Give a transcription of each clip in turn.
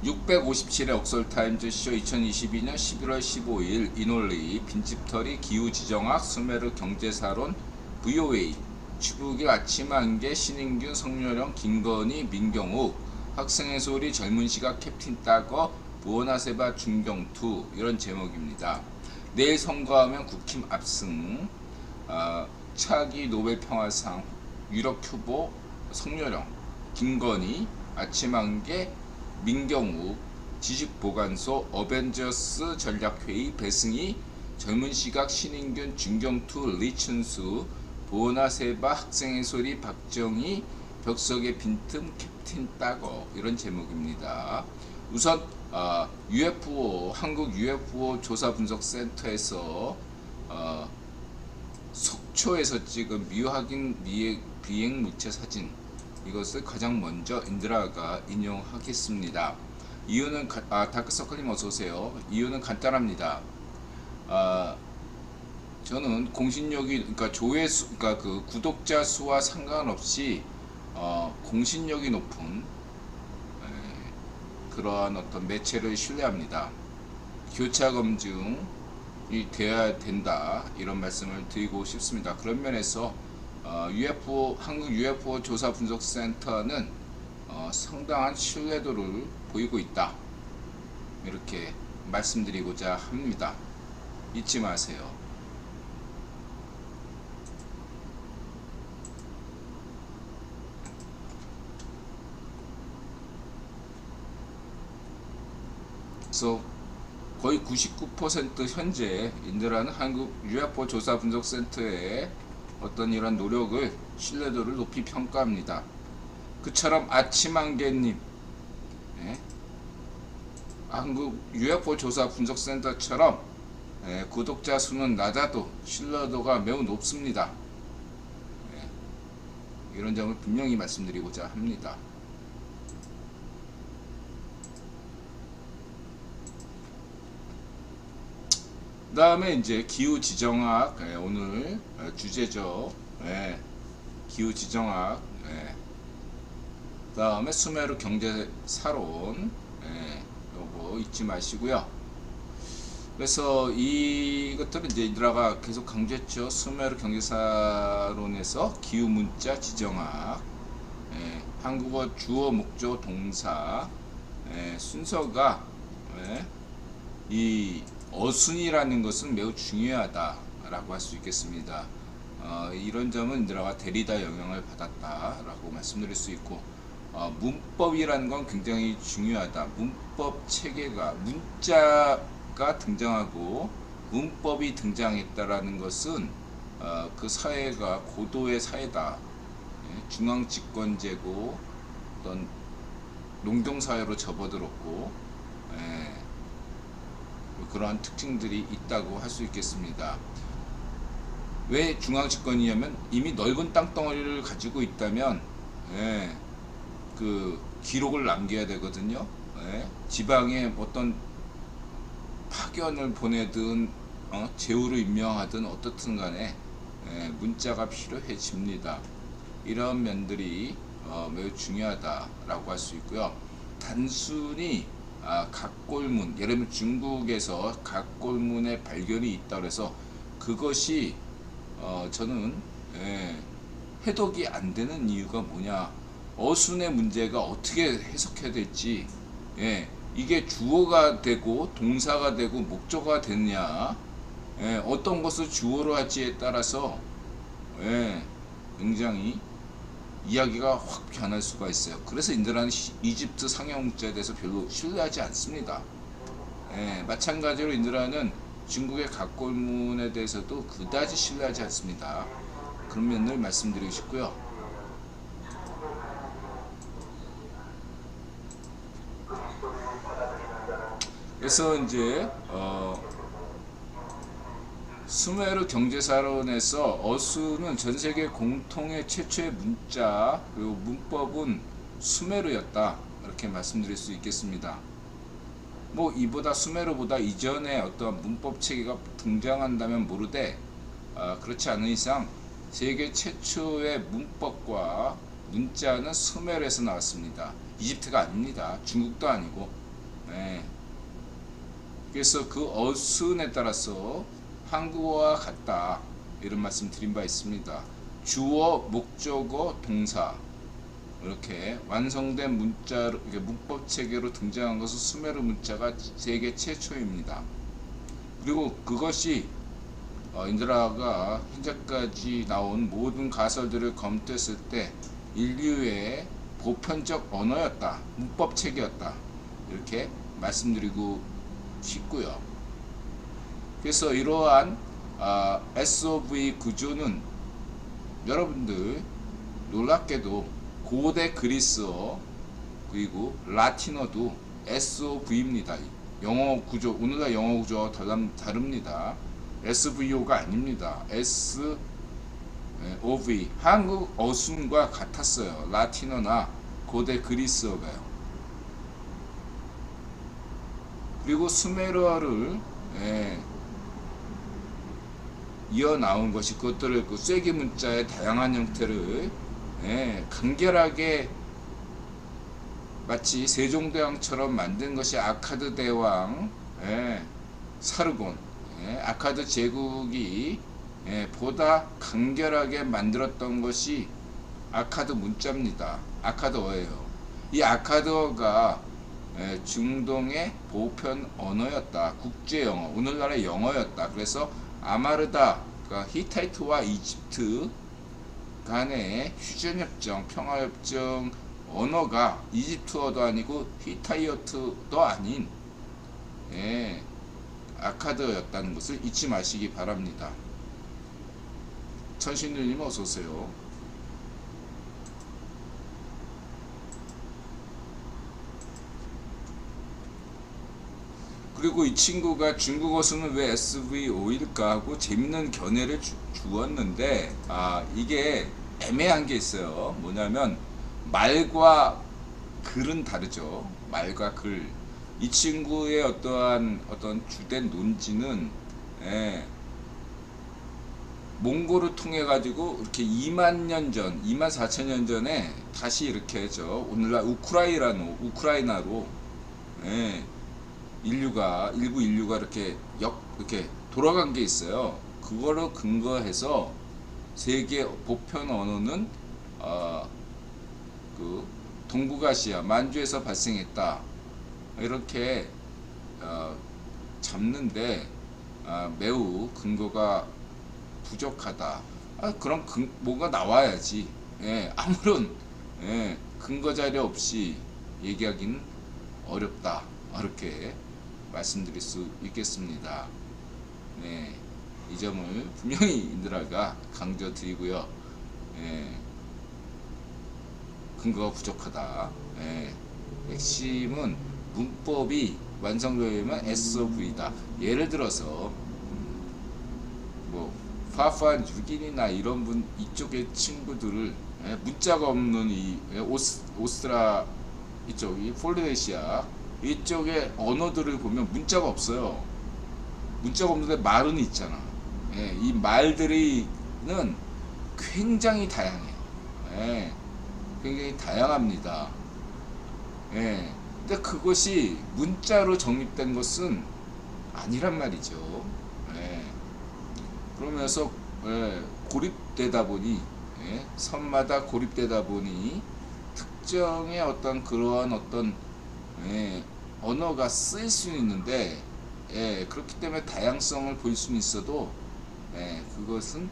657회 옥설타임즈쇼 2022년 11월 15일 이논리 빈집털이 기후지정학 수메르 경제사론 VOA 추구길 아침한개 신인균 성렬영 김건희 민경욱 학생의 소리 젊은 시각 캡틴 따거 부원하세바 중경투 이런 제목입니다. 내일 선거하면 국힘 압승, 차기 노벨 평화상 유력 후보 성렬영 김건희 아침한개 민경욱 지식보관소 어벤져스 전략회의 배승희 젊은시각 신인균 중경투 리춘수 보나세바 학생의 소리 박정희 벽석의 빈틈 캡틴 따거 이런 제목입니다. 우선 UFO 한국 UFO 조사분석센터에서 속초에서 찍은 미확인 비행 물체 사진 이것을 가장 먼저 인드라가 인용하겠습니다. 이유는 다크서클님 어서오세요. 이유는 간단합니다. 저는 공신력이 그러니까 조회수 그러니까 그 구독자 수와 상관없이 공신력이 높은 그러한 어떤 매체를 신뢰합니다. 교차 검증이 되어야 된다 이런 말씀을 드리고 싶습니다. 그런 면에서 한국 UFO 조사 분석 센터는 상당한 신뢰도를 보이고 있다 이렇게 말씀드리고자 합니다. 잊지 마세요. 그래서 거의 99% 현재 인드라는 한국 UFO 조사 분석 센터의 어떤 이런 노력을 신뢰도를 높이 평가합니다. 그처럼 아침한개님 한국 UFO 조사 분석센터처럼 구독자 수는 낮아도 신뢰도가 매우 높습니다. 이런 점을 분명히 말씀드리고자 합니다. 그 다음에 이제 기후지정학 오늘 주제죠. 기후지정학 그 다음에 수메르 경제사론 요거 잊지 마시고요. 그래서 이것들은 이제 인드라가 계속 강조했죠. 수메르 경제사론에서 기후문자 지정학 한국어 주어 목적 동사 순서가 이 어순이라는 것은 매우 중요하다라고 할 수 있겠습니다. 이런 점은 인드라가 데리다 영향을 받았다라고 말씀드릴 수 있고 문법이라는 건 굉장히 중요하다. 문법 체계가 문자가 등장하고 문법이 등장했다라는 것은 그 사회가 고도의 사회다. 중앙집권제고 어떤 농경사회로 접어들었고 그러한 특징들이 있다고 할 수 있겠습니다. 왜 중앙집권이냐면 이미 넓은 땅덩어리를 가지고 있다면 그 기록을 남겨야 되거든요. 지방에 어떤 파견을 보내든 제후를 임명하든 어떻든 간에 문자가 필요해집니다. 이런 면들이 매우 중요하다라고 할 수 있고요. 단순히 각골문, 예를 들면 중국에서 각골문의 발견이 있다 그래서 그것이 저는 해독이 안 되는 이유가 뭐냐, 어순의 문제가 어떻게 해석해야 될지 이게 주어가 되고 동사가 되고 목적어가 되느냐, 어떤 것을 주어로 할지에 따라서 굉장히 이야기가 확 변할 수가 있어요. 그래서 인드라는 이집트 상형문자에 대해서 별로 신뢰하지 않습니다. 마찬가지로 인드라는 중국의 각골문에 대해서도 그다지 신뢰하지 않습니다. 그런 면을 말씀드리고 싶고요. 그래서 이제 수메르 경제사론에서 어수는 전세계 공통의 최초의 문자 그리고 문법은 수메르였다 이렇게 말씀드릴 수 있겠습니다. 뭐 이보다 수메르보다 이전에 어떤 문법 체계가 등장한다면 모르되 그렇지 않은 이상 세계 최초의 문법과 문자는 수메르에서 나왔습니다. 이집트가 아닙니다. 중국도 아니고 예. 그래서 그 어순에 따라서 한국어와 같다 이런 말씀 드린 바 있습니다. 주어, 목적어, 동사 이렇게 완성된 문자로 문법 체계로 등장한 것은 수메르 문자가 세계 최초입니다. 그리고 그것이 인드라가 현재까지 나온 모든 가설들을 검토했을 때 인류의 보편적 언어였다, 문법 체계였다 이렇게 말씀드리고 싶고요. 그래서 이러한 SOV 구조는 여러분들 놀랍게도 고대 그리스어 그리고 라틴어도 SOV입니다. 영어 구조, 오늘날 영어 구조와 다릅니다. SVO가 아닙니다. SOV. 한국 어순과 같았어요. 라틴어나 고대 그리스어가요. 그리고 수메르어를 이어나온 것이 그것들을 그 쐐기 문자의 다양한 형태를 간결하게 마치 세종대왕처럼 만든 것이 아카드 대왕, 사르곤, 아카드 제국이 보다 간결하게 만들었던 것이 아카드 문자입니다. 아카드어예요. 이 아카드어가 중동의 보편 언어였다. 국제 영어, 오늘날의 영어였다. 그래서 아마르다, 그러니까 히타이트와 이집트 간의 휴전협정, 평화협정 언어가 이집트어도 아니고 히타이어트도 아닌 아카드였다는 것을 잊지 마시기 바랍니다. 천신누님 어서오세요. 그리고 이 친구가 중국어 수는 왜 SVO일까 하고 재밌는 견해를 주었는데 이게 애매한 게 있어요. 뭐냐면 말과 글은 다르죠. 말과 글. 이 친구의 어떤 주된 논지는 몽골을 통해 가지고 이렇게 2만 년 전, 2만 4천 년 전에 다시 이렇게 해죠. 오늘날 우크라이나로 일부 인류가 이렇게 돌아간 게 있어요. 그거를 근거해서 세계 보편 언어는 그 동북아시아 만주에서 발생했다 이렇게 잡는데 매우 근거가 부족하다. 그럼 뭐가 나와야지. 아무런 근거 자료 없이 얘기하기는 어렵다. 이렇게 말씀드릴 수 있겠습니다. 이 점을 분명히 인드라가 강조드리고요. 근거가 부족하다. 핵심은 문법이 완성되면 SOV다. 예를 들어서 뭐 파푸아 뉴기니나 이런 분 이쪽의 친구들을 문자가 없는 이 오스트라 이쪽이 폴리네시아 이쪽의 언어들을 보면 문자가 없어요. 문자가 없는데 말은 있잖아. 이 말들이는 굉장히 다양해요. 굉장히 다양합니다. 근데 그것이 문자로 정립된 것은 아니란 말이죠. 그러면서 고립되다 보니 선마다 고립되다 보니 특정의 그러한 언어가 쓰일 수는 있는데 그렇기 때문에 다양성을 볼 수는 있어도 그것은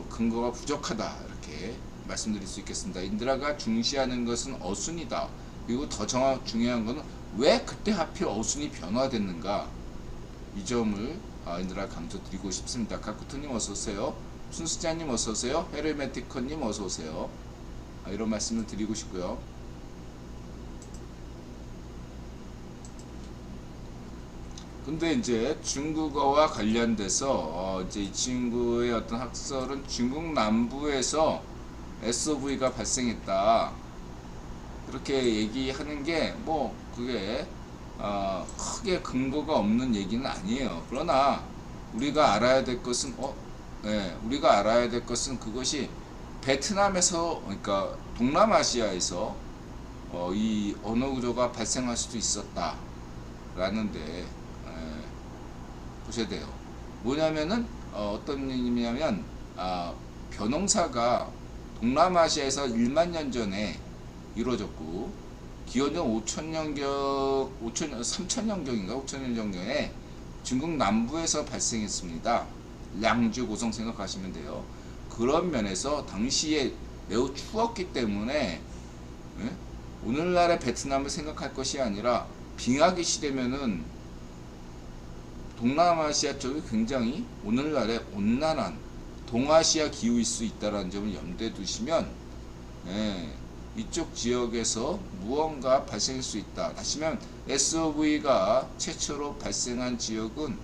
근거가 부족하다 이렇게 말씀드릴 수 있겠습니다. 인드라가 중시하는 것은 어순이다. 그리고 더 중요한 것은 왜 그때 하필 어순이 변화됐는가 이 점을 인드라 강조드리고 싶습니다. 카쿠토님 어서오세요. 순수자님 어서오세요. 헤르메티커님 어서오세요. 이런 말씀을 드리고 싶고요. 근데 이제 중국어와 관련돼서 이제 이 친구의 어떤 학설은 중국 남부에서 SOV가 발생했다 그렇게 얘기하는 게 뭐 그게 크게 근거가 없는 얘기는 아니에요. 그러나 우리가 알아야 될 것은 우리가 알아야 될 것은 그것이 베트남에서 그러니까 동남아시아에서 이 언어 구조가 발생할 수도 있었다 라는데 보셔야 돼요. 뭐냐면은 어떤 의미냐면 벼농사가 동남아시아에서 1만 년 전에 이루어졌고 기원전 3천년경인가 5천년 전경에 중국 남부에서 발생했습니다. 량주 고성 생각하시면 돼요. 그런 면에서 당시에 매우 추웠기 때문에 오늘날의 베트남을 생각할 것이 아니라 빙하기 시대면은 동남아시아 쪽이 굉장히 오늘날의 온난한 동아시아 기후일 수 있다는 점을 염두에 두시면 이쪽 지역에서 무언가 발생할 수 있다. 다시 말하면 SOV가 최초로 발생한 지역은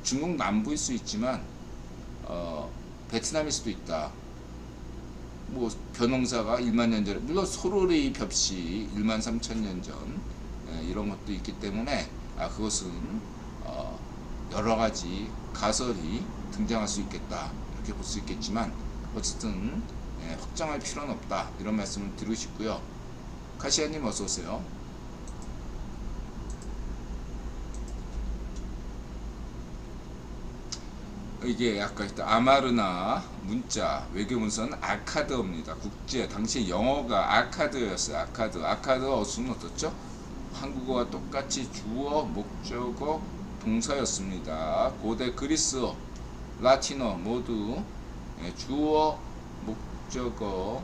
중국 남부일 수 있지만 베트남일 수도 있다. 뭐 벼농사가 1만 년 전에 물론 소로리 벽시 1만 3천 년 전 이런 것도 있기 때문에 그것은 여러 가지 가설이 등장할 수 있겠다 이렇게 볼 수 있겠지만 어쨌든 확정할 필요는 없다 이런 말씀을 드리고 싶고요. 카시아님 어서 오세요. 이게 아까 했던 아마르나 문자 외교문서는 아카드어입니다. 국제 당시 영어가 아카드였어요. 아카드 어순은 어떻죠? 한국어와 똑같이 주어 목적어 동사였습니다. 고대 그리스어 라틴어 모두 주어 목적어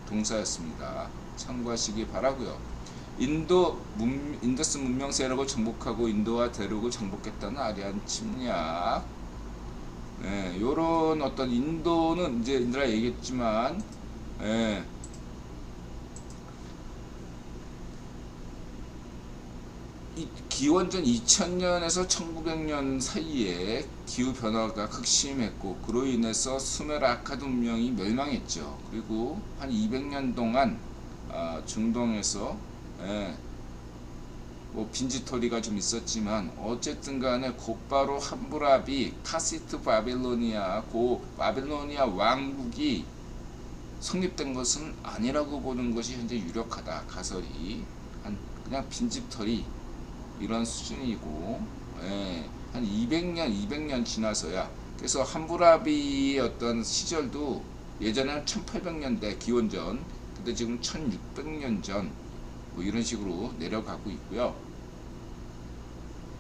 동사였습니다. 참고하시기 바라고요. 인더스 문명 세력을 정복하고 인도와 대륙을 정복했다는 아리안 침략. 요런 어떤 인도는 이제 인드라 얘기했지만, 이 기원전 2000년에서 1900년 사이에 기후 변화가 극심했고 그로 인해서 수메르 아카드 문명이 멸망했죠. 그리고 한 200년 동안 중동에서 뭐 빈지토리가 좀 있었지만 어쨌든 간에 곧바로 함부라비 카시트 바빌로니아 바빌로니아 왕국이 성립된 것은 아니라고 보는 것이 현재 유력하다. 가설이 그냥 빈집털이 이런 수준이고 한 200년 지나서야 그래서 함부라비의 어떤 시절도 예전에는 1800년대 기원전 근데 지금 1600년 전 뭐 이런 식으로 내려가고 있고요.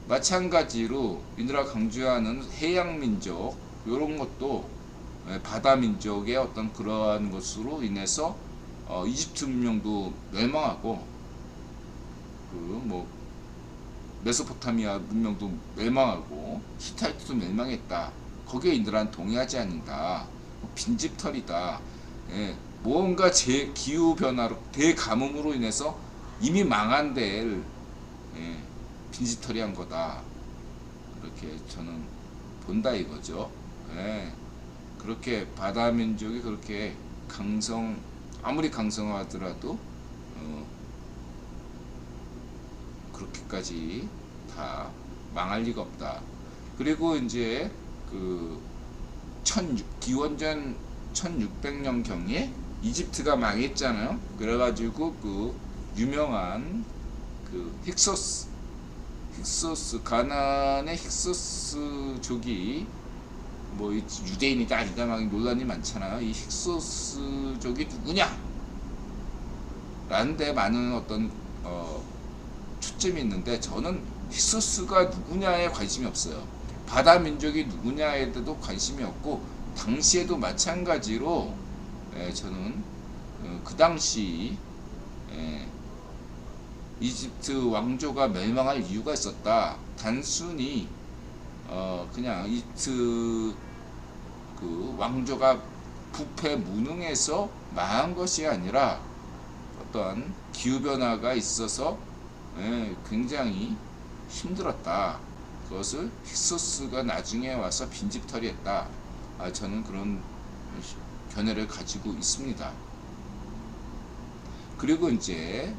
마찬가지로 인드라 강조하는 해양민족 이런 것도 바다민족의 어떤 그러한 것으로 인해서 이집트 문명도 멸망하고 뭐 메소포타미아 문명도 멸망하고 히타이트도 멸망했다. 거기에 인드라는 동의하지 않는다. 빈집털이다. 뭔가 기후 변화로 대가뭄으로 인해서 이미 망한 데를 빈집털이한 거다. 그렇게 저는 본다 이거죠. 그렇게 바다 민족이 그렇게 아무리 강성하더라도 그렇게까지 다 망할 리가 없다. 그리고 이제 기원전 1600년 경에 이집트가 망했잖아요. 그래가지고 유명한 힉소스 가나안의 힉소스족이 뭐 유대인이다 아니다 막 논란이 많잖아요. 이 힉소스족이 누구냐? 라는 데 많은 어떤 초점이 있는데 저는 힉소스가 누구냐에 관심이 없어요. 바다 민족이 누구냐에도 관심이 없고 당시에도 마찬가지로 저는 그 당시 이집트 왕조가 멸망할 이유가 있었다. 단순히 그냥 이집트 왕조가 부패 무능해서 망한 것이 아니라 어떤 기후변화가 있어서 굉장히 힘들었다. 그것을 힉소스가 나중에 와서 빈집털이했다. 저는 그런 견해를 가지고 있습니다. 그리고 이제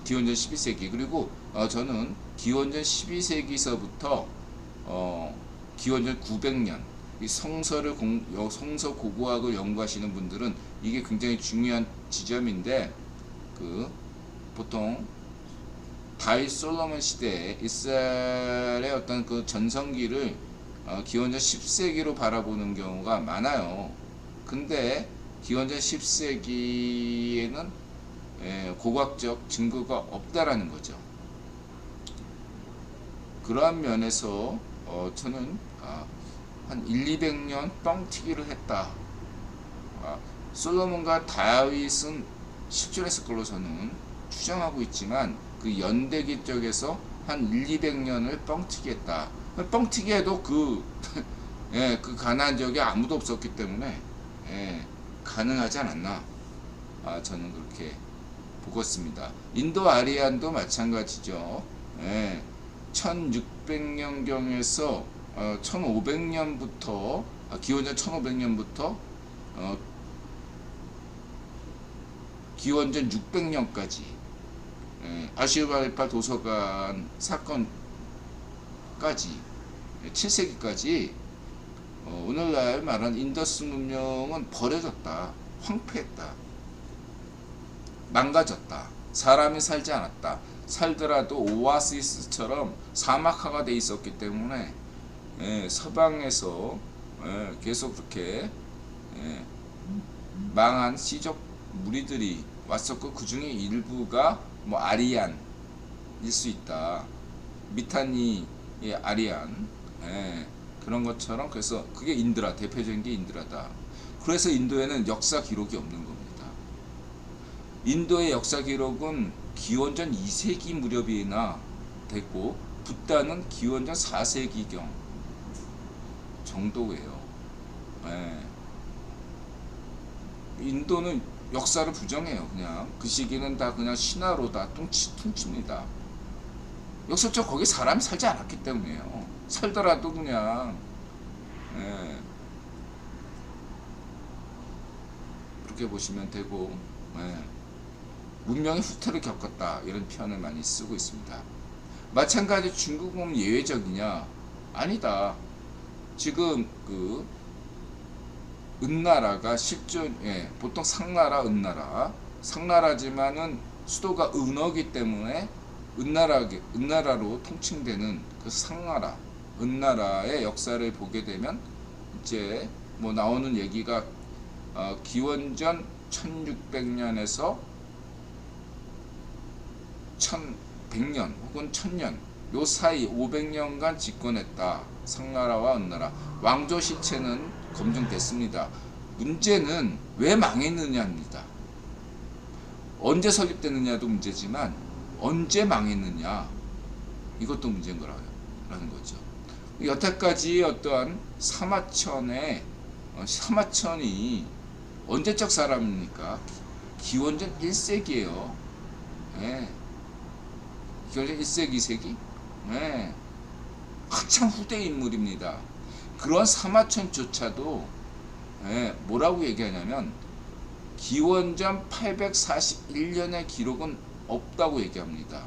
기원전 12세기 그리고 저는 기원전 12세기서부터 기원전 900년 이 성서 고고학을 연구하시는 분들은 이게 굉장히 중요한 지점인데 그 보통 다윗 솔로몬 시대에 이스라엘의 어떤 그 전성기를 기원전 10세기로 바라보는 경우가 많아요. 근데 기원전 10세기에는 고고학적 증거가 없다라는 거죠. 그러한 면에서 저는 한 200년 뻥튀기를 했다. 솔로몬과 다윗은 실존했을 걸로 저는 추정하고 있지만 그 연대기 쪽에서 한 200년을 뻥튀기 했다. 뻥튀기 해도 그 가나안 지역에 아무도 없었기 때문에 가능하지 않았나. 저는 그렇게 보고 있습니다. 인도 아리안도 마찬가지죠. 1600년경에서 1500년부터 기원전 1500년부터 기원전 600년까지 아슈르바니팔 도서관 사건까지 7세기까지 오늘날 말하는 인더스 문명은 버려졌다, 황폐했다, 망가졌다, 사람이 살지 않았다. 살더라도 오아시스처럼 사막화가 돼 있었기 때문에 서방에서 계속 그렇게 망한 시적 무리들이 왔었고, 그 중에 일부가 뭐 아리안일 수 있다. 미타니의 아리안, 그런 것처럼. 그래서 그게 인드라, 대표적인 게 인드라다. 그래서 인도에는 역사 기록이 없는 겁니다. 인도의 역사 기록은 기원전 2세기 무렵이나 됐고, 붓다는 기원전 4세기경 정도예요. 인도는 역사를 부정해요. 그냥 그 시기는 다 그냥 신화로 다 퉁칩니다. 역사적 거기 사람이 살지 않았기 때문에요. 살더라도 그냥 그렇게 보시면 되고, 문명의 후퇴를 겪었다, 이런 표현을 많이 쓰고 있습니다. 마찬가지 중국은 예외적이냐? 아니다. 지금 그 은나라가 실존, 보통 상나라, 은나라, 상나라지만은 수도가 은어기 때문에 은나라로 통칭되는 그 상나라, 은나라의 역사를 보게 되면 이제 뭐 나오는 얘기가 기원전 1600년에서 1100년 혹은 1000년 요 사이 500년간 집권했다. 상나라와 은나라. 왕조 실체는 검증됐습니다. 문제는 왜 망했느냐입니다. 언제 설립됐느냐도 문제지만 언제 망했느냐, 이것도 문제인 거라는 거죠. 여태까지 어떠한 사마천이 언제적 사람입니까? 기원전 1세기예요. 기원전 1세기, 2세기? 한참 후대 인물입니다. 그런 사마천조차도 뭐라고 얘기하냐면 기원전 841년의 기록은 없다고 얘기합니다.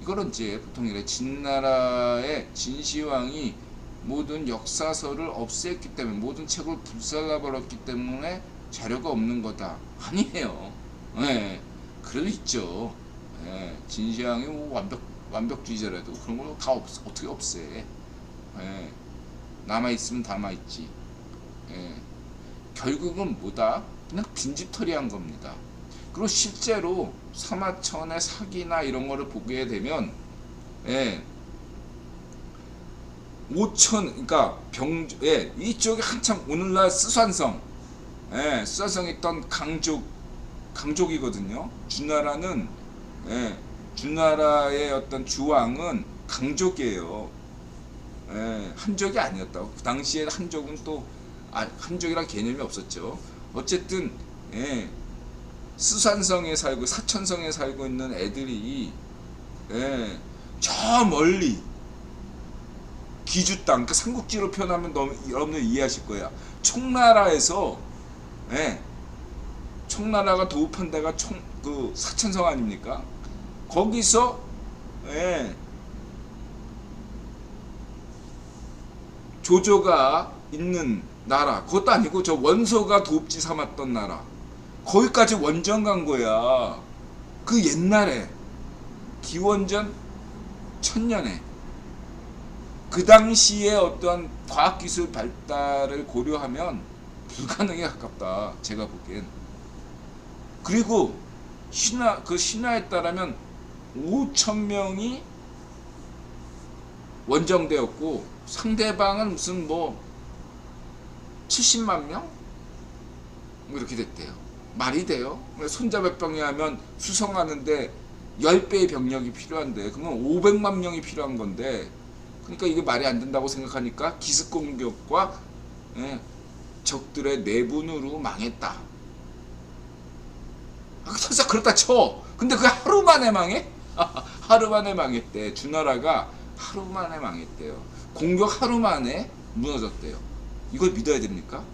이거는 이제 보통 이래 진나라의 진시황이 모든 역사서를 없앴기 때문에, 모든 책을 불살라버렸기 때문에 자료가 없는 거다. 아니에요. 그래도 있죠. 진시황이 뭐 완벽주의자라도 그런 걸 다 어떻게 없애. 남아있으면 남아있지. 결국은 뭐다? 그냥 빈집털이한 겁니다. 그리고 실제로 사마천의 사기나 이런 거를 보게 되면 5천, 그러니까 이쪽에 한참 오늘날 스산성, 스산성에 있던 강족이거든요. 주나라는 주나라의 어떤 주왕은 강족이에요. 한족이 아니었다고. 그 당시에 한족은 또 한족이란 개념이 없었죠. 어쨌든 스산성에 살고 사천성에 살고 있는 애들이 저 멀리 기주 땅, 그러니까 삼국지로 표현하면 여러분들 이해하실 거야. 총나라에서 총나라가 도읍한 데가 그 사천성 아닙니까? 거기서 조조가 있는 나라, 그것도 아니고 저 원소가 도읍지 삼았던 나라, 거기까지 원정 간 거야. 그 옛날에 기원전 1000년에 그 당시에 어떠한 과학기술 발달을 고려하면 불가능에 가깝다, 제가 보기엔. 그리고 그 신화에 따르면 5,000명이 원정되었고 상대방은 무슨 뭐 70만 명? 뭐 이렇게 됐대요. 말이 돼요? 손자백병이 하면 수성하는데 10배의 병력이 필요한데 그러면 500만 명이 필요한 건데, 그러니까 이게 말이 안 된다고 생각하니까 기습 공격과 적들의 내분으로 망했다. 설사 그렇다 쳐. 근데 그게 하루 만에 망해? 하루 만에 망했대. 주나라가 하루 만에 망했대요. 공격 하루 만에 무너졌대요. 이걸 믿어야 됩니까?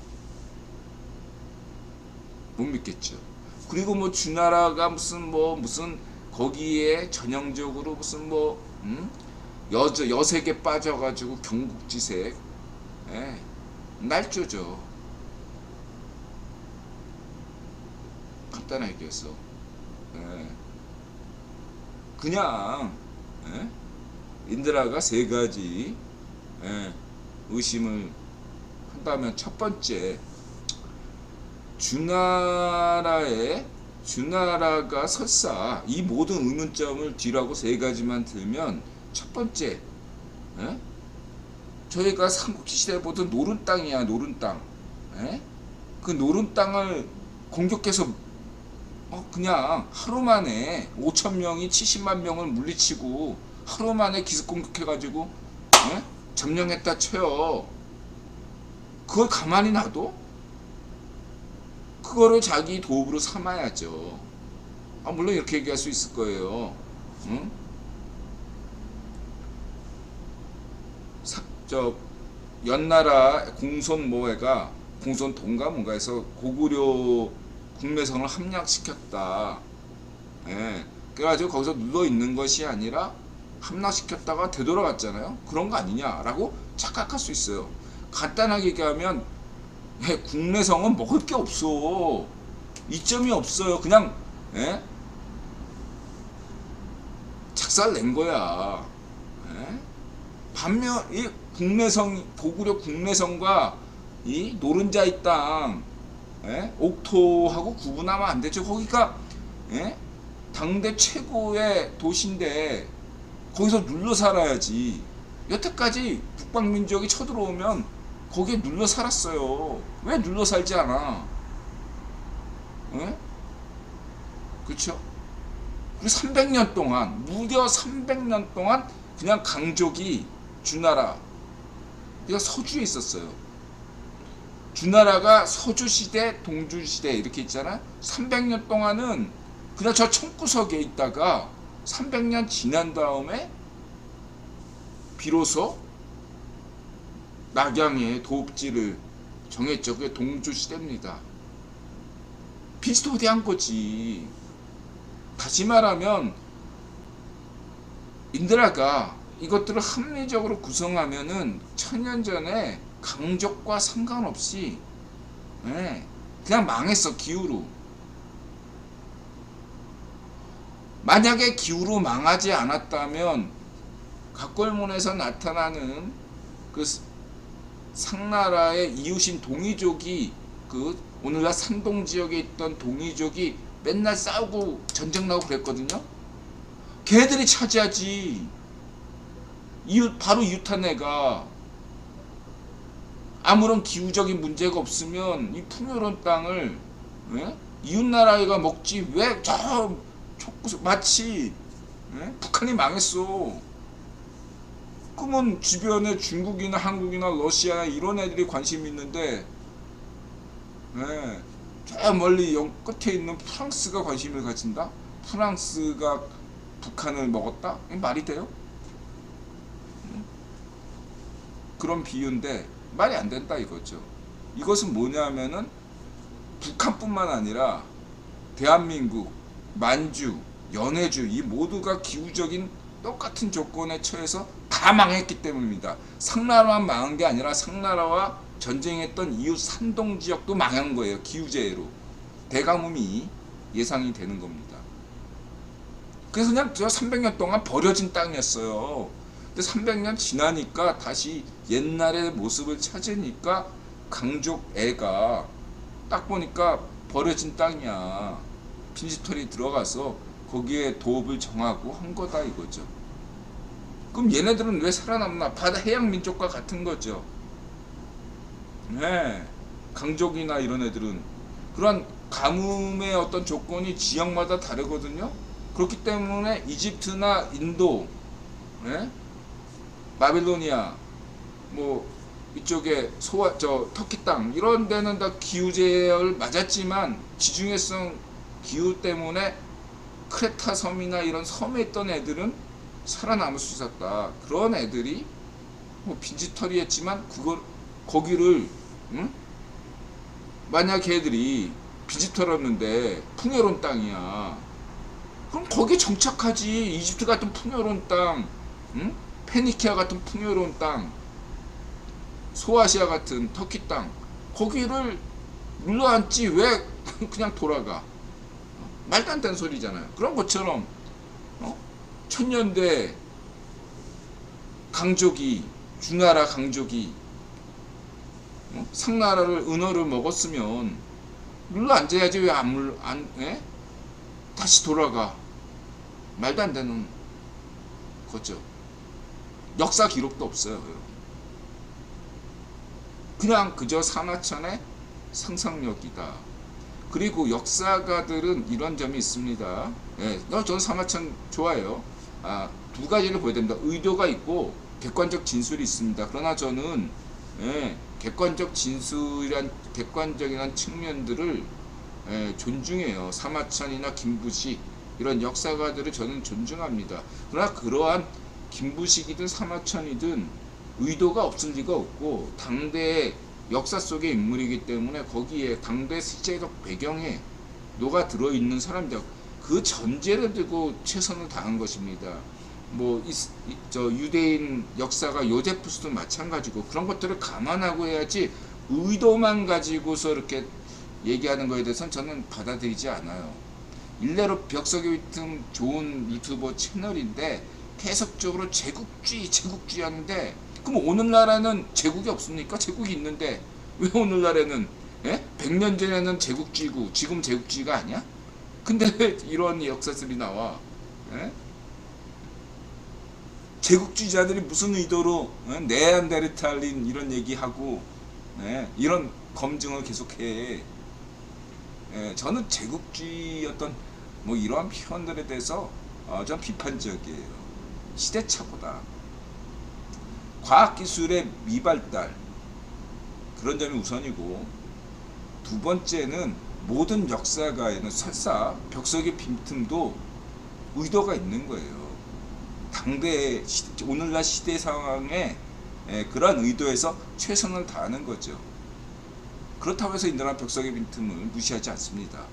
못 믿겠죠. 그리고 뭐 주나라가 무슨 거기에 전형적으로 무슨 여색에 빠져가지고 경국지색, 날조죠. 간단하게 얘기해서 그냥 인드라가 세 가지 의심을 한다면, 첫 번째, 주나라가 설사 이 모든 의문점을 뒤라고 세 가지만 들면, 첫 번째, 저희가 삼국지 시대에 보던 노른 땅이야, 노른 땅. 그 노른 땅을 공격해서 그냥 하루 만에 5,000명이 70만 명을 물리치고 하루 만에 기습 공격해가지고 점령했다 쳐요. 그걸 가만히 놔둬? 그거를 자기 도읍으로 삼아야죠. 물론 이렇게 얘기할 수 있을 거예요. 연나라 공손모해가 공손동가 뭔가에서 고구려 국내성을 함락시켰다. 그래가지고 거기서 눌러 있는 것이 아니라 함락시켰다가 되돌아갔잖아요. 그런 거 아니냐라고 착각할 수 있어요. 간단하게 얘기하면 국내성은 먹을 게 없어. 이점이 없어요. 그냥 작살 낸 거야. 반면 이 고구려 국내성과 이 노른자의 땅, 옥토하고 구분하면 안 되죠. 거기가 당대 최고의 도시인데 거기서 눌러 살아야지. 여태까지 북방민족이 쳐들어오면 거기에 눌러 살았어요. 왜 눌러 살지 않아? 그렇죠? 그리고 300년 동안, 무려 300년 동안 그냥 강족이 주나라, 그러니까 서주에 있었어요. 주나라가 서주시대, 동주시대 이렇게 있잖아. 300년 동안은 그냥 저 청구석에 있다가 300년 지난 다음에 비로소 낙양의 도읍지를 정했죠. 그게 동주시대입니다. 비슷하게 한 거지. 다시 말하면 인드라가 이것들을 합리적으로 구성하면은 1000년 전에 강족과 상관없이 그냥 망했어. 기후로. 만약에 기후로 망하지 않았다면 각골문에서 나타나는 그 상나라의 이웃인 동이족이, 그 오늘날 산동 지역에 있던 동이족이 맨날 싸우고 전쟁 나고 그랬거든요. 걔들이 차지하지. 바로 이웃한 애가 아무런 기후적인 문제가 없으면 이 풍요로운 땅을 이웃나라가 먹지. 왜 저 촉구석, 마치 북한이 망했어. 그러면 주변에 중국이나 한국이나 러시아나 이런 애들이 관심이 있는데 저 멀리 끝에 있는 프랑스가 관심을 가진다? 프랑스가 북한을 먹었다? 이게 말이 돼요? 그런 비유인데 말이 안 된다 이거죠. 이것은 뭐냐면은 북한뿐만 아니라 대한민국, 만주, 연해주 이 모두가 기후적인 똑같은 조건에 처해서 다 망했기 때문입니다. 상나라만 망한 게 아니라 상나라와 전쟁했던 이웃 산동 지역도 망한 거예요. 기후재해로. 대가뭄이 예상이 되는 겁니다. 그래서 그냥 저 300년 동안 버려진 땅이었어요. 근데 300년 지나니까 다시 옛날의 모습을 찾으니까 강족 애가 딱 보니까 버려진 땅이야. 빈지털이 들어가서 거기에 도읍을 정하고 한 거다 이거죠. 그럼 얘네들은 왜 살아남나? 바다 해양 민족과 같은 거죠. 네. 강족이나 이런 애들은 그런 가뭄의 어떤 조건이 지역마다 다르거든요. 그렇기 때문에 이집트나 인도, 네? 바빌로니아, 뭐 이쪽에 터키 땅 이런 데는 다 기후 제어를 맞았지만 지중해성 기후 때문에 크레타 섬이나 이런 섬에 있던 애들은 살아남을 수 있었다. 그런 애들이 뭐 빈지털이했지만 거기를 만약 걔들이 빈지털었는데 풍요로운 땅이야. 그럼 거기에 정착하지. 이집트 같은 풍요로운 땅, 페니키아 같은 풍요로운 땅, 소아시아 같은 터키 땅, 거기를 물러앉지 왜 그냥 돌아가? 말도 안 되는 소리잖아요. 그런 것처럼 천년대 강족이, 주나라 강족이 상나라를 은어를 먹었으면 물러앉아야지 왜 다시 돌아가? 말도 안 되는 거죠. 역사 기록도 없어요, 여러분. 그냥 그저 산하천의 상상력이다. 그리고 역사가들은 이런 점이 있습니다. 예, 저는 산하천 좋아해요. 두 가지를 보여야 됩니다. 의도가 있고 객관적 진술이 있습니다. 그러나 저는 객관적이란 측면들을 존중해요. 사마천이나 김부식 이런 역사가들을 저는 존중합니다. 그러나 그러한 김부식이든 사마천이든 의도가 없을 리가 없고 당대의 역사 속의 인물이기 때문에 거기에 당대 시대적 배경에 녹아 들어있는 사람들 그 전제를 두고 최선을 다한 것입니다. 뭐 유대인 역사가 요제푸스도 마찬가지고 그런 것들을 감안하고 해야지 의도만 가지고서 이렇게 얘기하는 거에 대해서는 저는 받아들이지 않아요. 일례로 벽석이 틈 좋은 유튜버 채널인데 계속적으로 제국주의 하는데 그럼 오늘날에는 제국이 없습니까? 제국이 있는데 왜 오늘날에는 100년 전에는 제국주의고 지금 제국주의가 아니야? 근데 왜 이런 역사들이 나와? 제국주의자들이 무슨 의도로 네안데르탈린 이런 얘기하고 이런 검증을 계속해. 저는 제국주의 어떤 뭐 이러한 표현들에 대해서 좀 비판적이에요. 시대착오다. 과학기술의 미발달 그런 점이 우선이고 두 번째는 모든 역사가에는 설사 벽석의 빈틈도 의도가 있는 거예요. 당대의 오늘날 시대 상황에 그러한 의도에서 최선을 다하는 거죠. 그렇다고 해서 인도란 벽석의 빈틈을 무시하지 않습니다.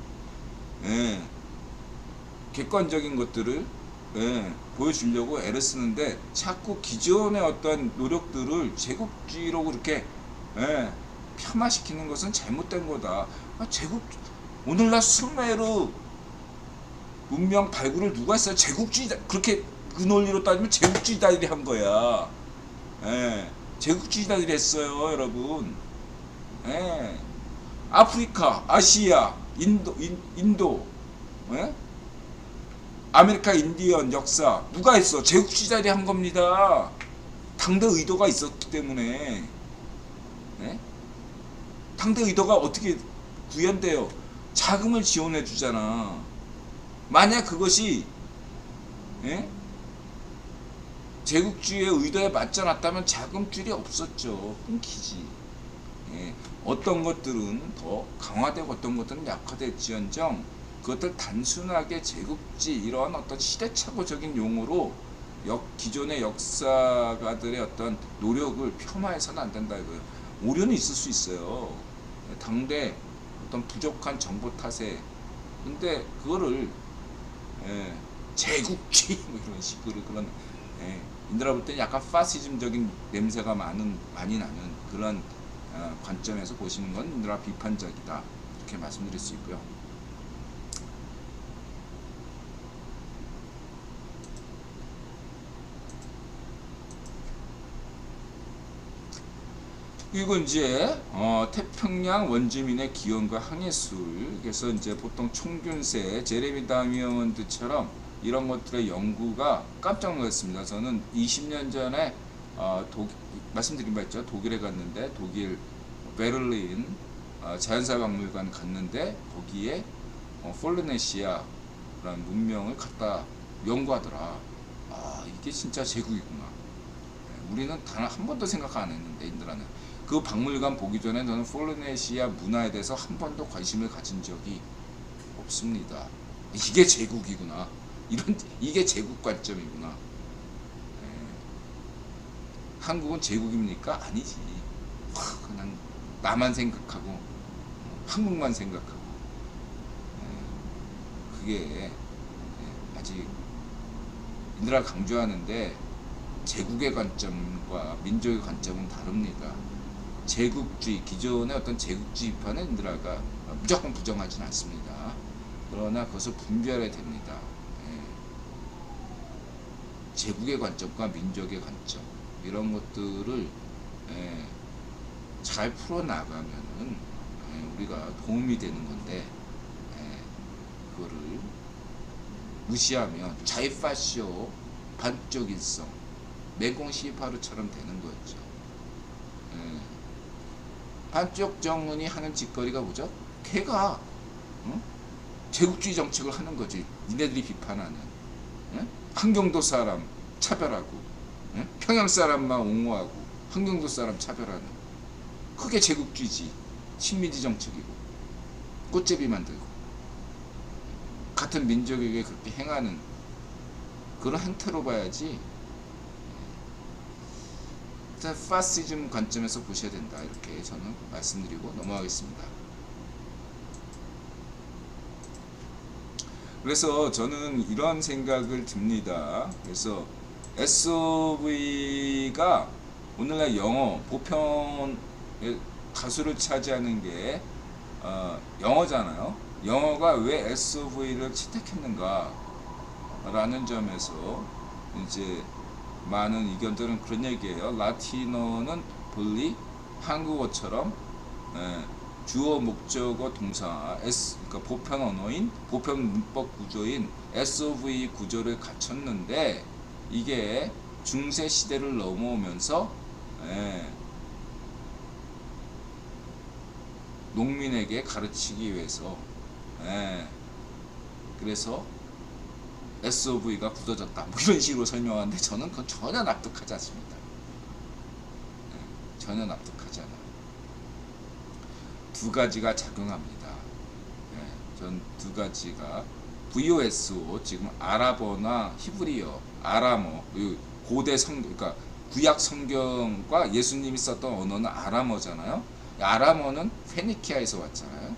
객관적인 것들을 보여주려고 애를 쓰는데 자꾸 기존의 어떤 노력들을 제국주의로 그렇게 폄하시키는 것은 잘못된 거다. 오늘날 수메르 문명 발굴을 누가 했어요? 제국주의다. 그렇게 그 논리로 따지면 제국주의자들이 한 거야. 제국주의자들이 했어요, 여러분. 아프리카, 아시아, 인도, 아메리카 인디언 역사 누가 했어? 제국주의자들이 한 겁니다. 당대 의도가 있었기 때문에. 당대 의도가 어떻게 구현돼요? 자금을 지원해 주잖아. 만약 그것이 제국주의의 의도에 맞지 않았다면 자금줄이 없었죠. 끊기지. 어떤 것들은 더 강화되고 어떤 것들은 약화됐지언정 그것들 단순하게 제국주의 이러한 어떤 시대착오적인 용어로 기존의 역사가들의 어떤 노력을 폄하해서는 안 된다 이거예요. 오류는 있을 수 있어요. 당대 어떤 부족한 정보 탓에. 근데 그거를 제국주의 뭐 이런 식으로 그런 인들아 볼 때 약간 파시즘적인 냄새가 많이 나는 그런 관점에서 보시는 건 인들아 비판적이다 이렇게 말씀드릴 수 있고요. 그리고 이제 태평양 원주민의 기원과 항해술, 그래서 이제 보통 총균세, 제레미 다미언드처럼 이런 것들의 연구가 깜짝 놀랐습니다. 저는 20년 전에 말씀드린 바 있죠. 독일에 갔는데 독일 베를린 자연사박물관 갔는데 거기에 폴리네시아라는 문명을 갖다 연구하더라. 아, 이게 진짜 제국이구나. 우리는 단 한 번도 생각 안 했는데 인도라는 그 박물관 보기 전에 저는 폴리네시아 문화에 대해서 한 번도 관심을 가진 적이 없습니다. 이게 제국이구나. 이게 제국 관점이구나. 한국은 제국입니까? 아니지. 그냥 나만 생각하고 한국만 생각하고 그게 아직 인도가 강조하는데 제국의 관점과 민족의 관점은 다릅니다. 제국주의, 기존의 어떤 제국주의 비판은 인도가 무조건 부정하지는 않습니다. 그러나 그것을 분별해야 됩니다. 제국의 관점과 민족의 관점 이런 것들을 잘 풀어나가면은 우리가 도움이 되는 건데 그거를 무시하면 자이파쇼 반쪽일성 매공 시파루처럼 되는 거죠. 반쪽 정은이 하는 짓거리가 뭐죠? 걔가 제국주의 정책을 하는 거지. 니네들이 비판하는 한경도 사람 차별하고 평양 사람만 옹호하고 한경도 사람 차별하는 그게 제국주의지. 식민지 정책이고 꽃제비 만들고 같은 민족에게 그렇게 행하는 그런 행태로 봐야지. 파시즘 관점에서 보셔야 된다. 이렇게 저는 말씀드리고 넘어가겠습니다. 그래서 저는 이런 생각을 듭니다. 그래서 SOV가 오늘날 영어 보편의 다수를 차지하는 게 영어잖아요. 영어가 왜 SOV를 채택했는가 라는 점에서 이제 많은 의견들은 그런 얘기예요. 라틴어는 분리 한국어처럼 주어, 목적어, 동사, 그러니까 보편 언어인 보편 문법 구조인 SOV 구조를 갖췄는데 이게 중세 시대를 넘어오면서 농민에게 가르치기 위해서 그래서 SOV가 굳어졌다. 뭐 이런 식으로 설명하는데 저는 그건 전혀 납득하지 않습니다. 전혀 납득하지 않아요. 두 가지가 작용합니다. 전 두 가지가 VOSO 지금 아랍어나 히브리어, 아람어, 고대 성경, 그러니까 구약 성경과 예수님이 썼던 언어는 아람어잖아요. 아람어는 페니키아에서 왔잖아요.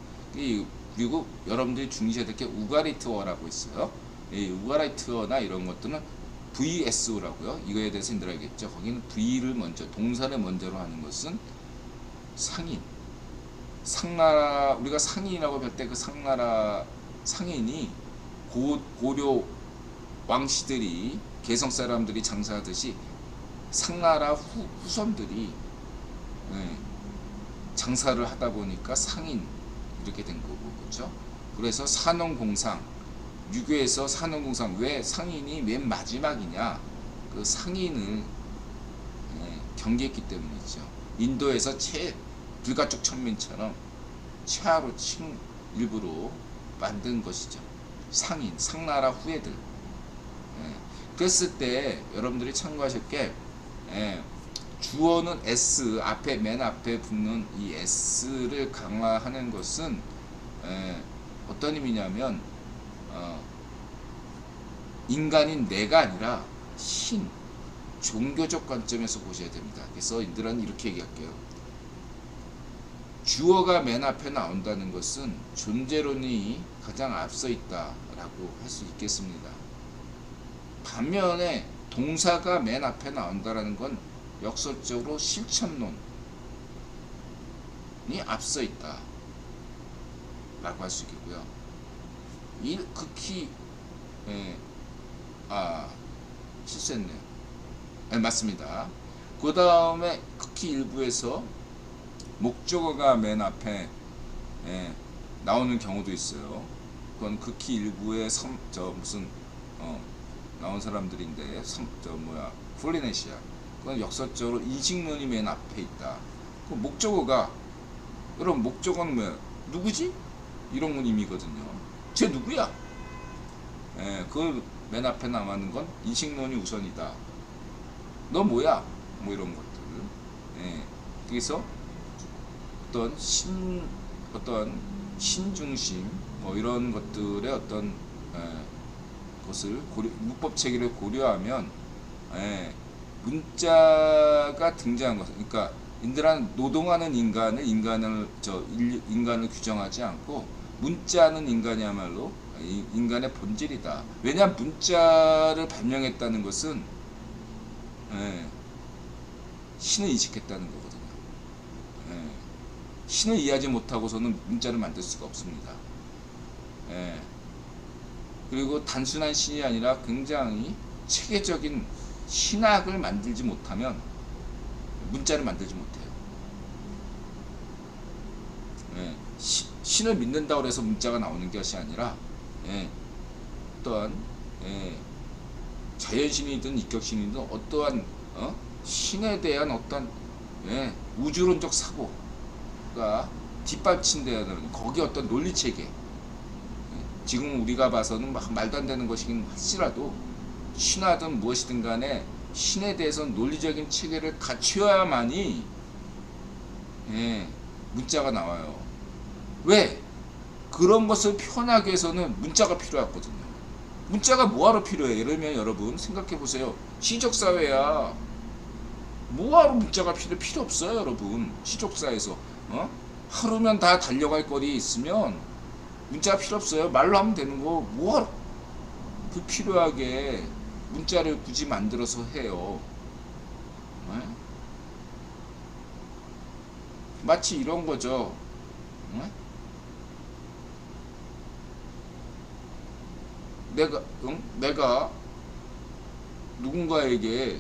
그리고 여러분들이 중시해야 될 게 우가리트어라고 있어요. 이 우가리트어나 이런 것들은 VSO라고요. 이거에 대해서 힘들어 알겠죠. 거기는 V를 먼저, 동사를 먼저로 하는 것은 상인. 상나라, 우리가 상인이라고 할 때 그 상나라 상인이 고려 왕씨들이 개성 사람들이 장사하듯이 상나라 후손들이 장사를 하다 보니까 상인 이렇게 된 거고, 그렇죠? 그래서 산업공상, 유교에서 산업공상, 왜 상인이 맨 마지막이냐? 그 상인을 경계했기 때문이죠. 인도에서 불가촉 천민처럼 최하로 일부러 만든 것이죠. 상인, 상나라 후예들. 그랬을 때 여러분들이 참고하실 게 주어는 S, 앞에 맨 앞에 붙는 이 S를 강화하는 것은 어떤 의미냐면 인간인 내가 아니라 신, 종교적 관점에서 보셔야 됩니다. 그래서 인들은 이렇게 얘기할게요. 주어가 맨 앞에 나온다는 것은 존재론이 가장 앞서 있다라고 할 수 있겠습니다. 반면에 동사가 맨 앞에 나온다는 건 역설적으로 실천론이 앞서 있다 라고 할 수 있겠고요. 극히 실수했네요. 맞습니다. 그 다음에 극히 일부에서 목적어가 맨 앞에 나오는 경우도 있어요. 그건 극히 일부의 무슨 나온 사람들인데 폴리네시아. 그건 역사적으로 인식론이 맨 앞에 있다. 그 목적어가 여러분 목적어는 뭐야? 누구지? 이런 의미거든요. 쟤 누구야? 그 맨 앞에 남아있는 건 인식론이 우선이다. 너 뭐야? 뭐 이런 것들. 그래서 어떤 신중심 뭐 이런 것들의 어떤 것을 문법 체계를 고려하면 문자가 등장한 것. 그러니까 인간은 노동하는 인간을 규정하지 않고 문자는 인간이야말로 인간의 본질이다. 왜냐하면 문자를 발명했다는 것은 신을 인식했다는 거거든요. 신을 이해하지 못하고서는 문자를 만들 수가 없습니다. 그리고 단순한 신이 아니라 굉장히 체계적인 신학을 만들지 못하면 문자를 만들지 못해요. 신을 믿는다고 해서 문자가 나오는 것이 아니라 어떠한 자연신이든 인격신이든 어떠한 신에 대한 어떤 우주론적 사고가 뒷받침돼야 되는 거기 어떤 논리체계 지금 우리가 봐서는 말도 안 되는 것이긴 할지라도 신화든 무엇이든 간에 신에 대해서는 논리적인 체계를 갖추어야만이 문자가 나와요. 왜? 그런 것을 표현하기 위해서는 문자가 필요하거든요. 문자가 뭐하러 필요해? 예를 들면 여러분 생각해보세요. 시적사회야. 뭐하러 문자가 필요 없어요 여러분. 시적사회에서 하루면 다 달려갈 거리에 있으면 문자가 필요 없어요. 말로 하면 되는 거 뭐하러 필요하게 문자를 굳이 만들어서 해요. 마치 이런 거죠. 내가 누군가에게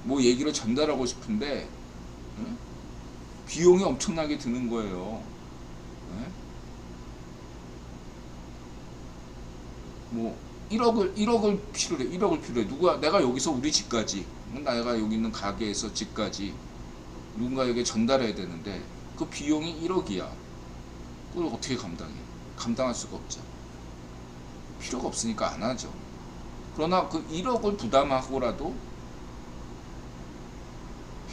뭐 얘기를 전달하고 싶은데 비용이 엄청나게 드는 거예요. 뭐 1억을 필요해. 1억을 필요해. 내가 여기서 우리 집까지, 내가 여기 있는 가게에서 집까지 누군가에게 전달해야 되는데 그 비용이 1억이야. 그걸 어떻게 감당해? 감당할 수가 없죠. 필요가 없으니까 안 하죠. 그러나 그 1억을 부담하고라도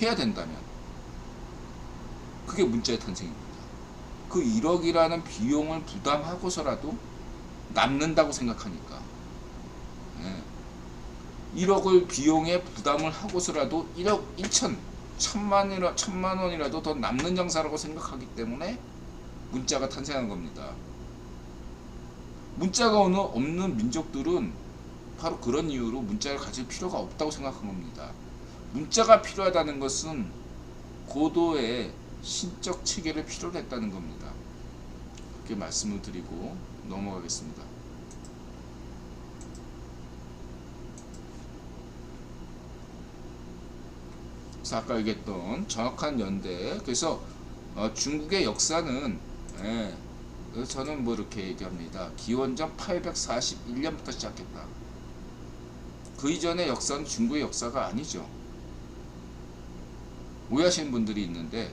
해야 된다면 그게 문자의 탄생입니다. 그 1억이라는 비용을 부담하고서라도 남는다고 생각하니까 1억을 비용에 부담을 하고서라도 1억 1천만 원이라도 더 남는 장사라고 생각하기 때문에 문자가 탄생한 겁니다. 문자가 없는 민족들은 바로 그런 이유로 문자를 가질 필요가 없다고 생각한 겁니다. 문자가 필요하다는 것은 고도의 신적 체계를 필요로 했다는 겁니다. 그렇게 말씀을 드리고 넘어가겠습니다. 그래서 아까 얘기했던 정확한 연대. 그래서 중국의 역사는 그래서 저는 뭐 이렇게 얘기합니다. 기원전 841년부터 시작했다. 그 이전의 역사는 중국의 역사가 아니죠. 오해하시는 분들이 있는데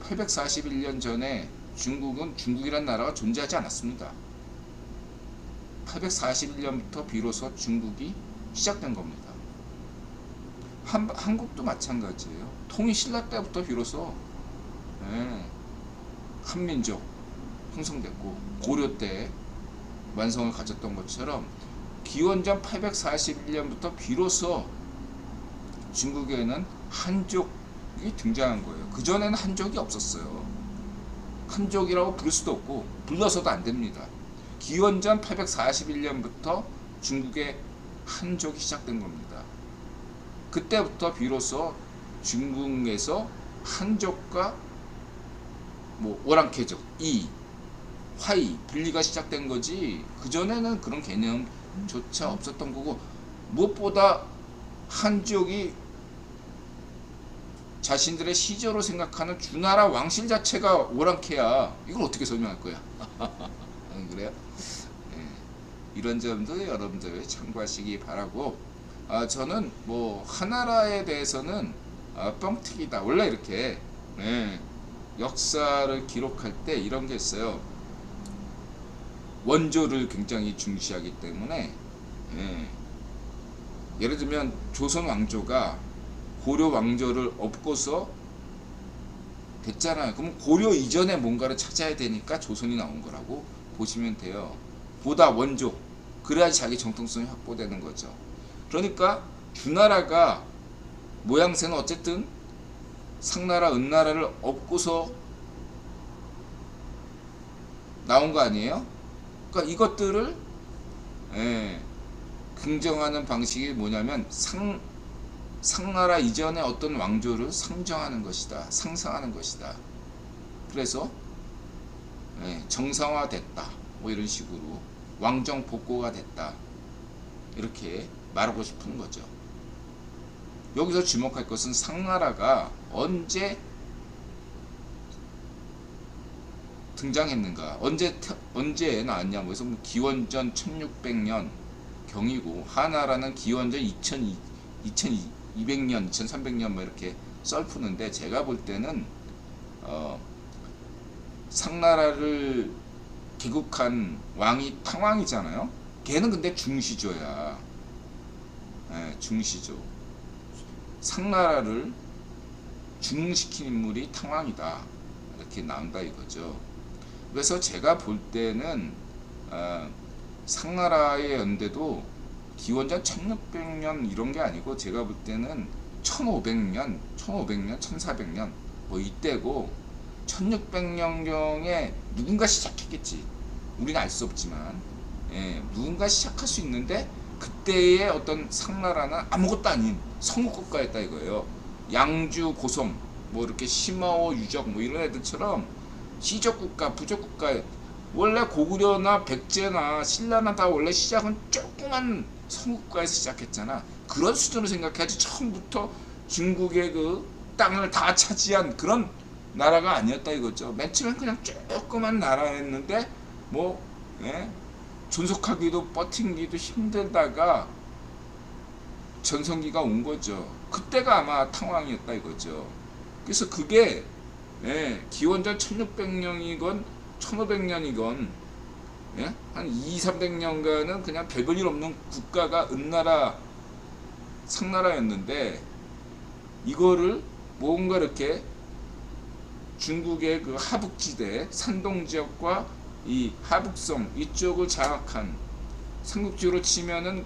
841년 전에 중국은 중국이란 나라가 존재하지 않았습니다. 841년부터 비로소 중국이 시작된 겁니다. 한국도 마찬가지예요. 통일신라 때부터 비로소 한민족 형성됐고 고려 때 완성을 가졌던 것처럼 기원전 841년부터 비로소 중국에는 한족이 등장한 거예요. 그전에는 한족이 없었어요. 한족이라고 부를 수도 없고 불러서도 안 됩니다. 기원전 841년부터 중국의 한족이 시작된 겁니다. 그때부터 비로소 중국에서 한족과 뭐 오랑캐족, 화이 분리가 시작된 거지 그전에는 그런 개념조차 없었던 거고 무엇보다 한족이 자신들의 시조로 생각하는 주나라 왕실 자체가 오랑캐야. 이걸 어떻게 설명할 거야? 안 그래요? 예, 이런 점도 여러분들 참고하시기 바라고, 저는 뭐 하나라에 대해서는 뻥튀기다. 원래 이렇게 예, 역사를 기록할 때 이런 게 있어요. 원조를 굉장히 중시하기 때문에 예, 예를 들면 조선 왕조가 고려 왕조를 엎고서 됐잖아요. 그럼 고려 이전에 뭔가를 찾아야 되니까 조선이 나온 거라고 보시면 돼요. 보다 원조, 그래야지 자기 정통성이 확보되는 거죠. 그러니까 주나라가 모양새는 어쨌든 상나라, 은나라를 엎고서 나온 거 아니에요? 그러니까 이것들을 긍정하는 방식이 뭐냐면 상나라 이전의 어떤 왕조를 상정하는 것이다, 상상하는 것이다. 그래서 정상화됐다, 뭐 이런 식으로 왕정 복고가 됐다, 이렇게 말하고 싶은 거죠. 여기서 주목할 것은 상나라가 언제 등장했는가, 언제 나왔냐. 그래서 뭐 기원전 1600년 경이고, 하나라는 기원전 2200년, 2300년 뭐 이렇게 썰푸는데, 제가 볼 때는 상나라를 개국한 왕이 탕왕이잖아요. 걔는 근데 중시조야. 중시조. 상나라를 중흥시킨 인물이 탕왕이다, 이렇게 나온다 이거죠. 그래서 제가 볼 때는 상나라의 연대도 기원전 1600년 이런 게 아니고, 제가 볼 때는 1500년, 1400년 뭐 이때고, 1600년경에 누군가 시작했겠지. 우리는 알 수 없지만 누군가 시작할 수 있는데, 그때의 어떤 상나라는 아무것도 아닌 성국국가였다 이거예요. 양주, 고성, 뭐 이렇게 시마오, 유적 뭐 이런 애들처럼 시적국가, 부적국가. 원래 고구려나 백제나 신라나 다 원래 시작은 조그만 성국가에서 시작했잖아. 그런 수준으로 생각해야지, 처음부터 중국의 그 땅을 다 차지한 그런 나라가 아니었다 이거죠. 맨 처음엔 그냥 조그만 나라였는데 뭐 존속하기도 버티기도 힘들다가 전성기가 온 거죠. 그때가 아마 탕왕이었다 이거죠. 그래서 그게 기원전 1600년이건 1500년이건 한 200~300년간은 그냥 별볼일 없는 국가가 은나라, 상나라였는데, 이거를 뭔가 이렇게 중국의 그 하북지대, 산동지역과 이 하북성 이쪽을 장악한, 삼국지로 치면은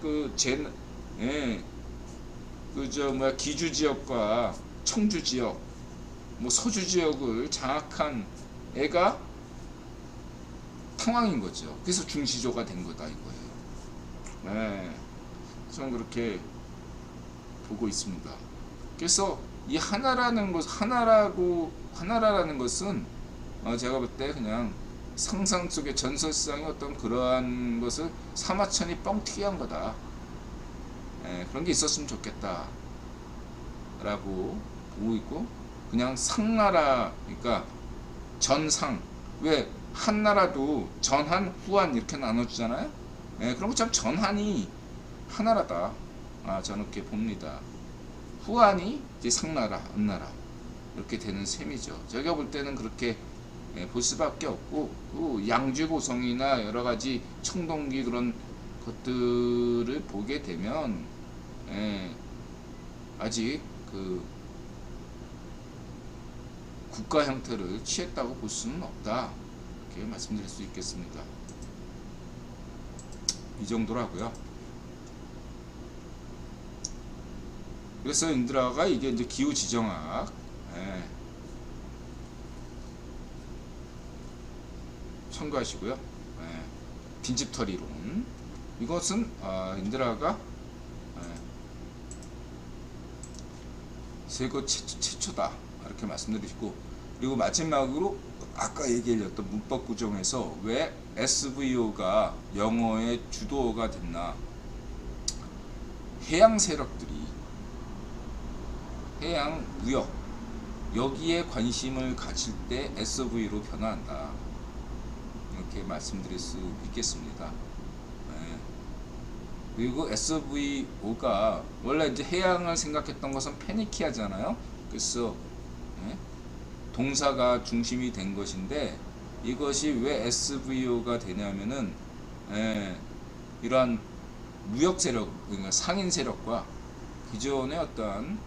기주 지역과 청주 지역, 뭐 서주 지역을 장악한 애가 탕왕인 거죠. 그래서 중시조가 된 거다 이거예요. 저는 그렇게 보고 있습니다. 그래서 이 하나라는 것은 제가 볼 때 그냥 상상 속의 전설상의 어떤 그러한 것을 사마천이 뻥튀기한 거다. 그런 게 있었으면 좋겠다 라고 보고 있고, 그냥 상나라, 그러니까 전상, 왜 한나라도 전한, 후한 이렇게 나눠주잖아요. 그런 것처럼 전한이 하나라다, 저는 그렇게 봅니다. 후한이 이제 상나라, 은나라 이렇게 되는 셈이죠. 제가 볼 때는 그렇게 볼 수밖에 없고, 또 양주고성이나 여러 가지 청동기 그런 것들을 보게 되면 아직 그 국가 형태를 취했다고 볼 수는 없다, 이렇게 말씀드릴 수 있겠습니다. 이 정도라고요. 그래서 인드라가 이게 이제 기후지정학, 참고하시고요. 빈집털이론, 이것은 인드라가 세계 최초다, 이렇게 말씀드리고, 그리고 마지막으로 아까 얘기했던 문법 구정에서 왜 SVO가 영어의 주도어가 됐나. 해양 세력들이, 해양 무역, 여기에 관심을 가질 때 SV로 변화한다. 이렇게 말씀드릴 수 있겠습니다. 예. 그리고 SVO가 원래 이제 해양을 생각했던 것은 페니키아잖아요. 그래서 예? 동사가 중심이 된 것인데 이것이 왜 SVO가 되냐면은 예, 이러한 무역 세력, 그러니까 상인 세력과 기존의 어떤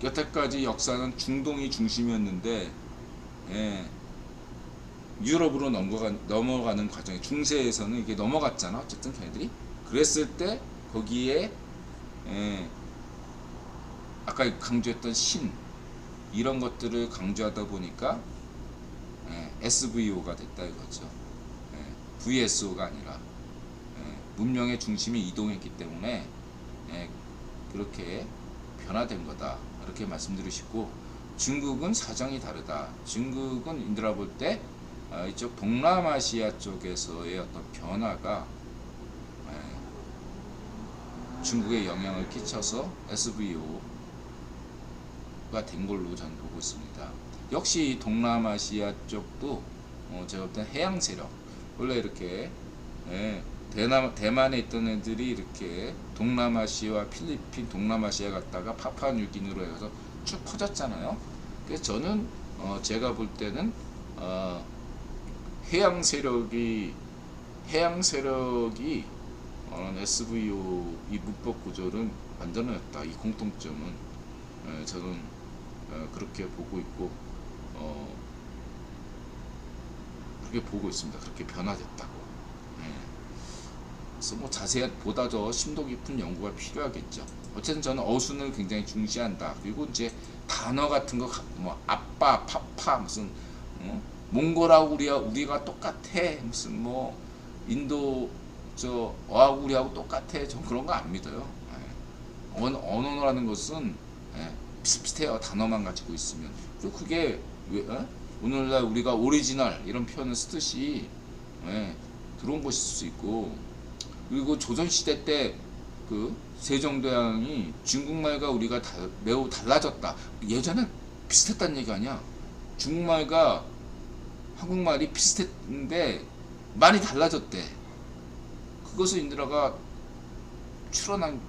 여태까지 역사는 중동이 중심이었는데 예, 유럽으로 넘어가는 과정에 중세에서는 이게 넘어갔잖아. 어쨌든 걔네들이 그랬을 때 거기에 예, 아까 강조했던 신 이런 것들을 강조하다 보니까 예, SVO가 됐다 이거죠. 예, VSO가 아니라 예, 문명의 중심이 이동했기 때문에 예, 그렇게 변화된 거다 이렇게 말씀드리시고, 중국은 사정이 다르다. 중국은 인들아 볼 때 이쪽 동남아시아 쪽에서의 어떤 변화가 중국에 영향을 끼쳐서 SVO가 된 걸로 저는 보고 있습니다. 역시 동남아시아 쪽도 제가 볼 때 해양 세력, 원래 이렇게 대만에 있던 애들이 이렇게 동남아시아와 필리핀, 동남아시아 갔다가 파푸아뉴기니로 해서 쭉 퍼졌잖아요. 그래서 저는 제가 볼 때는 해양 세력이 SVO 이 문법 구조를 만들어냈다. 이 공통점은 저는 그렇게 보고 있고 그렇게 보고 있습니다. 그렇게 변화됐다고. 그래서 뭐 자세한 보다 더 심도 깊은 연구가 필요하겠죠. 어쨌든 저는 어순을 굉장히 중시한다. 그리고 이제 단어 같은 거 뭐 아빠, 파파 무슨 몽골하고 우리가 똑같아. 무슨 뭐 인도 저 어하고 우리하고 똑같아. 전 그런 거 안 믿어요. 언어라는 것은 비슷비슷해요. 단어만 가지고 있으면. 그리고 그게 왜 오늘날 우리가 오리지널 이런 표현을 쓰듯이 들어온 것일 수 있고, 그리고 조선시대 때 그 세종대왕이 중국말과 우리가 매우 달라졌다. 예전에 비슷했다는 얘기 아니야. 중국말과 한국말이 비슷했는데 많이 달라졌대. 그것을 인드라가 추론하면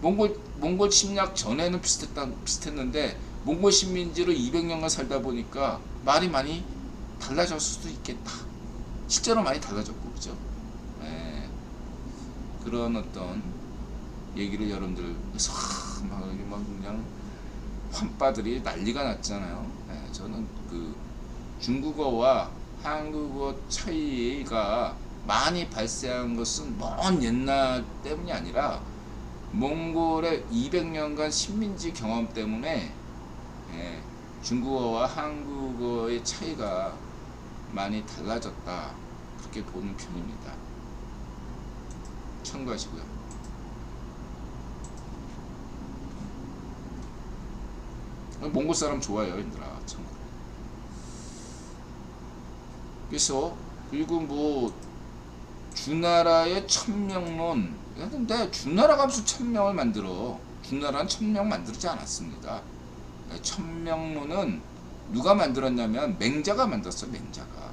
몽골 침략 전에는 비슷했는데 몽골 식민지로 200년간 살다 보니까 말이 많이 달라질 수도 있겠다. 실제로 많이 달라졌고, 그죠? 그런 어떤 얘기를 여러분들 막 그냥 환빠들이 난리가 났잖아요. 저는 그 중국어와 한국어 차이가 많이 발생한 것은 먼 옛날 때문이 아니라 몽골의 200년간 식민지 경험 때문에 중국어와 한국어의 차이가 많이 달라졌다. 그렇게 보는 편입니다. 참고하시고요. 몽골 사람 좋아요, 얘들아. 참고로. 그래서 그리고 뭐 주나라의 천명론, 근데 주나라가 무슨 천명을 만들어? 주나라는 천명 만들지 않았습니다. 천명론은 누가 만들었냐면 맹자가 만들었어요. 맹자가.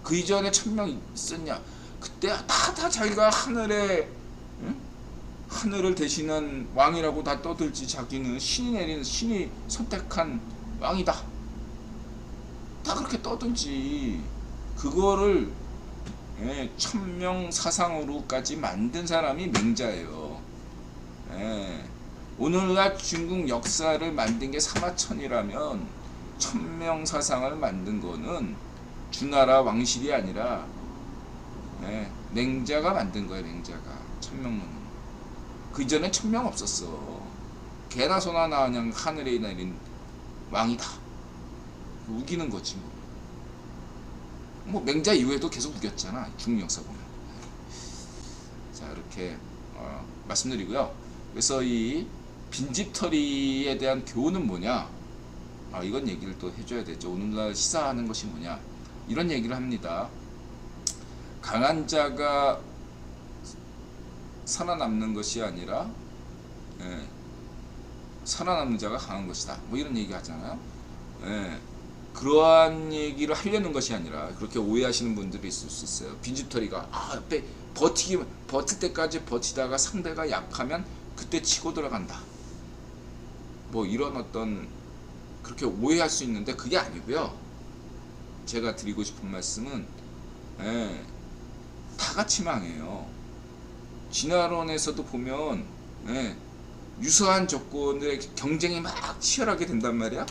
그 이전에 천명 있었냐? 그때 다 자기가 하늘을 대신한 왕이라고 다 떠들지. 자기는 신이 선택한 왕이다. 다 그렇게 떠들지. 그거를 천명 사상으로까지 만든 사람이 맹자예요. 오늘날 중국 역사를 만든 게 사마천이라면 천명 사상을 만든 거는 주나라 왕실이 아니라 맹자가 만든 거예요. 맹자가 천명론. 그 이전에 천명 없었어. 개나 소나 나 그냥 하늘에 내린 왕이다. 우기는 거지 뭐. 뭐 맹자 이후에도 계속 우겼잖아. 중국 역사 보면. 자, 이렇게 말씀드리고요. 그래서 이 빈집털이에 대한 교훈은 뭐냐? 이건 얘기를 또 해줘야 되죠. 오늘날 시사하는 것이 뭐냐? 이런 얘기를 합니다. 강한 자가 살아남는 것이 아니라 살아남는 자가 강한 것이다. 뭐 이런 얘기 하잖아요. 예. 그러한 얘기를 하려는 것이 아니라 그렇게 오해하시는 분들이 있을 수 있어요. 빈집털이가 옆에 버틸 때까지 버티다가 상대가 약하면 그때 치고 들어간다. 뭐 이런 어떤 그렇게 오해할 수 있는데 그게 아니고요. 제가 드리고 싶은 말씀은 다 같이 망해요. 진화론에서도 보면 유사한 조건들의 경쟁이 막 치열하게 된단 말이야.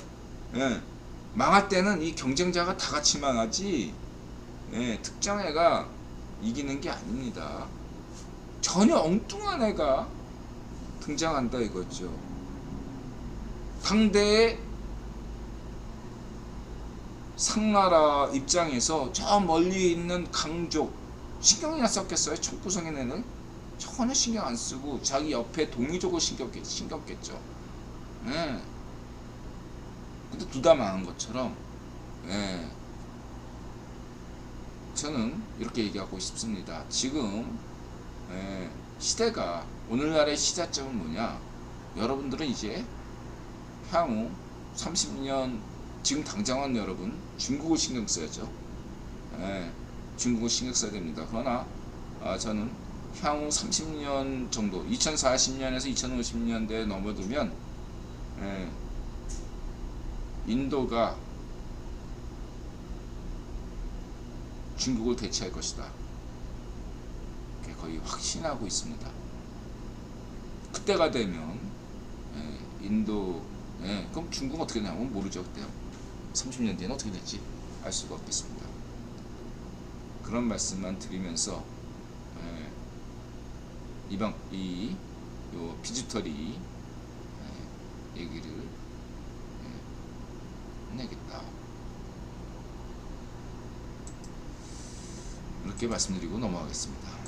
망할 때는 이 경쟁자가 다 같이 망하지 특정 애가 이기는 게 아닙니다. 전혀 엉뚱한 애가 등장한다 이거죠. 상대의 상나라 입장에서 저 멀리 있는 강족 신경이나 썼겠어요? 척구성인 애는 전혀 신경 안 쓰고 자기 옆에 동이족을 신경겠죠. 근데 둘 다 망한 것처럼 저는 이렇게 얘기하고 싶습니다. 지금 시대가 오늘날의 시사점은 뭐냐? 여러분들은 이제 향후 30년 지금 당장은 여러분 중국을 신경 써야죠. 중국을 신경 써야 됩니다. 그러나 저는 향후 30년 정도 2040년에서 2050년대에 넘어들면 인도가 중국을 대체할 것이다. 거의 확신하고 있습니다. 그때가 되면 인도 그럼 중국 어떻게 되냐면 모르죠. 그때요. 30년 뒤에는 어떻게 될지 알 수가 없겠습니다. 그런 말씀만 드리면서 이 비주터리 얘기를 내겠다. 이렇게 말씀드리고 넘어가겠습니다.